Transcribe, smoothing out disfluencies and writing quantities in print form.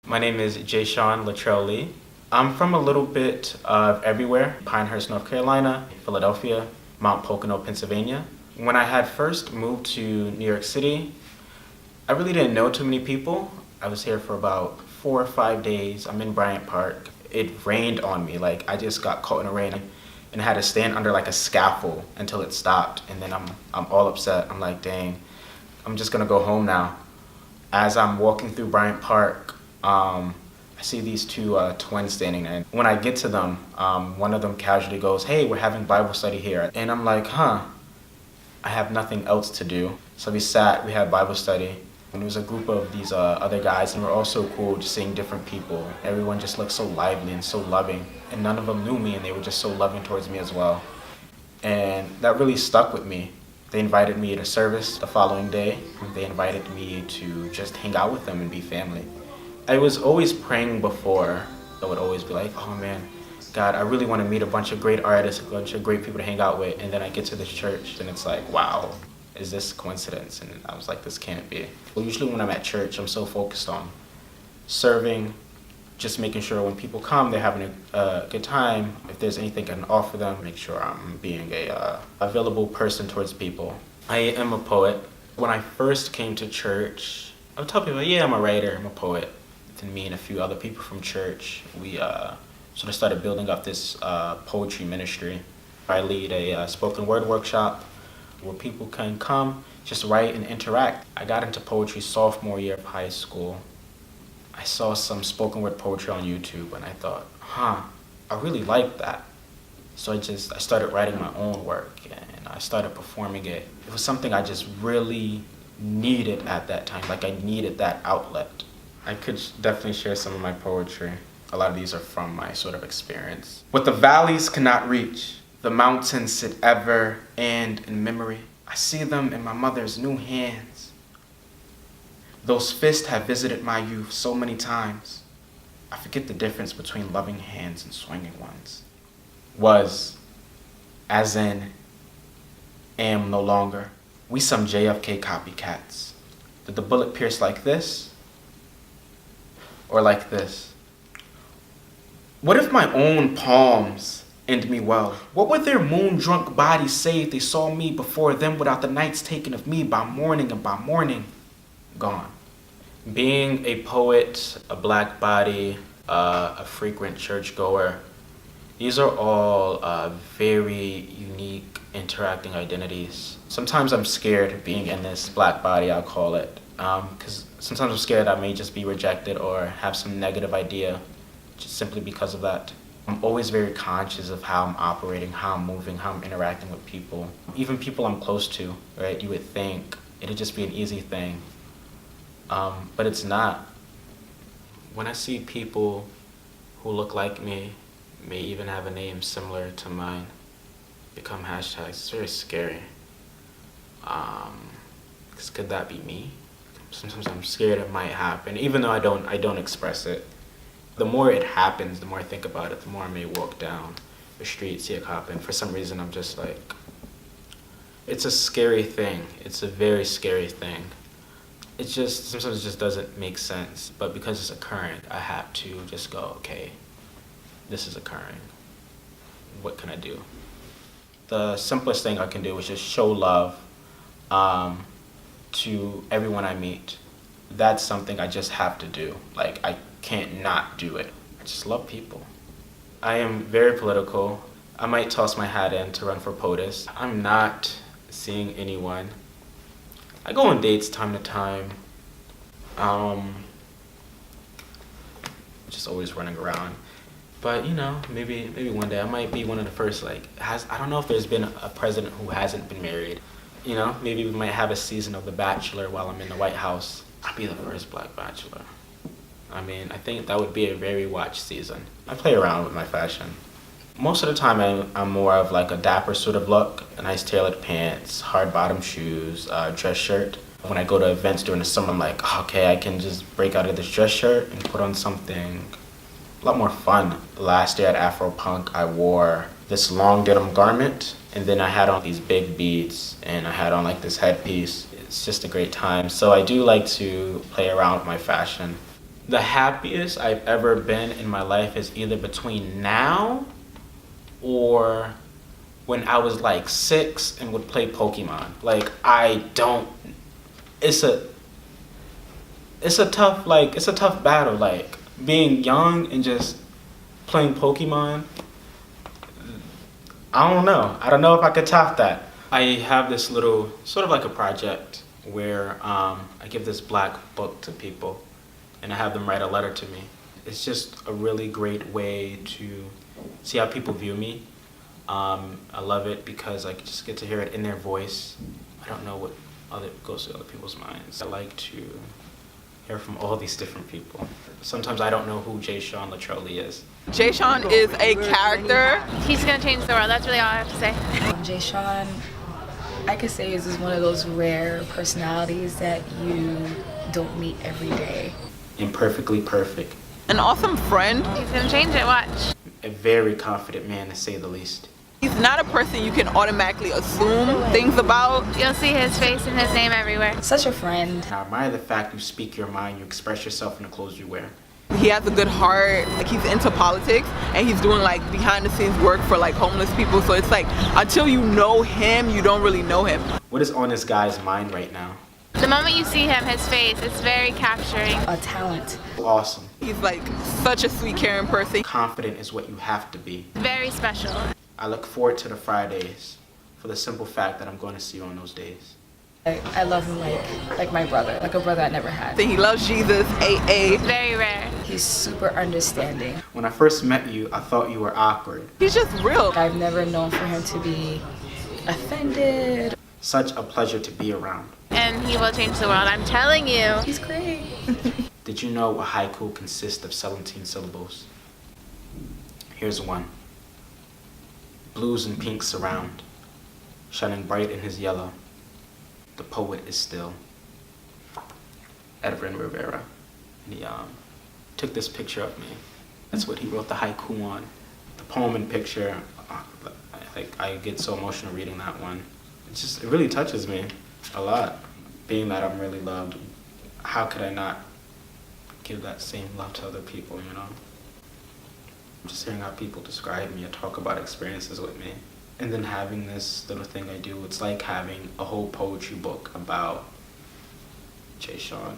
My name is Jayshawn Latrell Lee. I'm from a little bit of everywhere: Pinehurst, North Carolina, Philadelphia, Mount Pocono, Pennsylvania. When I had first moved to New York City, I really didn't know too many people. I was here for about 4 or 5 days. I'm in Bryant Park. It rained on me. I just got caught in the rain and had to stand under a scaffold until it stopped. And then I'm all upset. I'm like, dang, I'm just gonna go home now. As I'm walking through Bryant Park, I see these two twins standing there. When I get to them, one of them casually goes, "Hey, we're having Bible study here." And I'm like, huh, I have nothing else to do. So we had Bible study. And it was a group of these other guys, and we're all so cool just seeing different people. Everyone just looked so lively and so loving. And none of them knew me, and they were just so loving towards me as well. And that really stuck with me. They invited me to service the following day. They invited me to just hang out with them and be family. I was always praying before. I would always be like, oh man, God, I really want to meet a bunch of great artists, a bunch of great people to hang out with. And then I get to this church and it's like, wow, is this coincidence? And I was like, this can't be. Well, usually when I'm at church, I'm so focused on serving, just making sure when people come, they're having a good time. If there's anything I can offer them, make sure I'm being a available person towards people. I am a poet. When I first came to church, I would tell people, yeah, I'm a writer, I'm a poet. And me and a few other people from church, we sort of started building up this poetry ministry. I lead a spoken word workshop where people can come, just write and interact. I got into poetry sophomore year of high school. I saw some spoken word poetry on YouTube and I thought, I really like that. So I started writing my own work and I started performing it. It was something I just really needed at that time. I needed that outlet. I could definitely share some of my poetry. A lot of these are from my sort of experience. What the valleys cannot reach, the mountains sit ever and in memory. I see them in my mother's new hands. Those fists have visited my youth so many times. I forget the difference between loving hands and swinging ones. Was, as in, am no longer. We some JFK copycats. Did the bullet pierce like this? Or like this? What if my own palms end me well? What would their moon-drunk bodies say if they saw me before them without the nights taken of me by morning and by morning gone? Being a poet, a black body, a frequent churchgoer, these are all very unique interacting identities. Sometimes I'm scared of being in this black body, I'll call it, because sometimes I'm scared I may just be rejected or have some negative idea just simply because of that. I'm always very conscious of how I'm operating, how I'm moving, how I'm interacting with people. Even people I'm close to, right? You would think it'd just be an easy thing, but it's not. When I see people who look like me, may even have a name similar to mine, become hashtags, it's very scary. Because could that be me? Sometimes I'm scared it might happen, even though I don't express it. The more it happens, the more I think about it, the more I may walk down the street, see it happen. For some reason, I'm just like, it's a scary thing. It's a very scary thing. Sometimes it just doesn't make sense, but because it's occurring, I have to just go, okay, this is occurring. What can I do? The simplest thing I can do is just show love to everyone I meet. That's something I just have to do. I can't not do it. I just love people. I am very political. I might toss my hat in to run for POTUS. I'm not seeing anyone. I go on dates time to time. Just always running around. But maybe one day I might be one of the first. I don't know if there's been a president who hasn't been married. Maybe we might have a season of The Bachelor while I'm in the White House. I'll be the first black bachelor. I think that would be a very watched season. I play around with my fashion. Most of the time I'm more of a dapper sort of look, nice tailored pants, hard bottom shoes, dress shirt. When I go to events during the summer, I'm like, okay, I can just break out of this dress shirt and put on something a lot more fun. Last year at Afro Punk, I wore this long denim garment, and then I had on these big beads, and I had on this headpiece. It's just a great time. So I do like to play around with my fashion. The happiest I've ever been in my life is either between now or when I was like 6 and would play Pokemon. Like, it's a tough battle. Like, being young and just playing Pokemon, I don't know. I don't know if I could top that. I have this little, sort of like a project where I give this black book to people and I have them write a letter to me. It's just a really great way to see how people view me. I love it because I just get to hear it in their voice. I don't know what goes through other people's minds. I like to hear from all these different people. Sometimes I don't know who Jayshawn Latrell Lee is. Jayshawn is a character. He's gonna change the world. That's really all I have to say. Jayshawn, I could say, is just one of those rare personalities that you don't meet every day. Imperfectly perfect. An awesome friend. He's gonna change it, watch. A very confident man, to say the least. He's not a person you can automatically assume things about. You'll see his face and his name everywhere. Such a friend. I admire the fact you speak your mind, you express yourself in the clothes you wear. He has a good heart. Like, he's into politics and he's doing like behind the scenes work for like homeless people. So it's like, until you know him, you don't really know him. What is on this guy's mind right now? The moment you see him, his face, it's very capturing. A talent. Awesome. He's like such a sweet, caring person. Confident is what you have to be. Very special. I look forward to the Fridays for the simple fact that I'm going to see you on those days. I love him like my brother, like a brother I never had. He loves Jesus, AA. Very rare. He's super understanding. When I first met you, I thought you were awkward. He's just real. I've never known for him to be offended. Such a pleasure to be around. And he will change the world, I'm telling you. He's great. Did you know a haiku consists of 17 syllables? Here's one. Blues and pinks surround, shining bright in his yellow. The poet is still. Edwin Rivera. And he took this picture of me. That's what he wrote the haiku on. The poem and picture, I get so emotional reading that one. It really touches me a lot. Being that I'm really loved, how could I not give that same love to other people, you know? Just hearing how people describe me or talk about experiences with me. And then having this little thing I do, it's like having a whole poetry book about Jayshawn.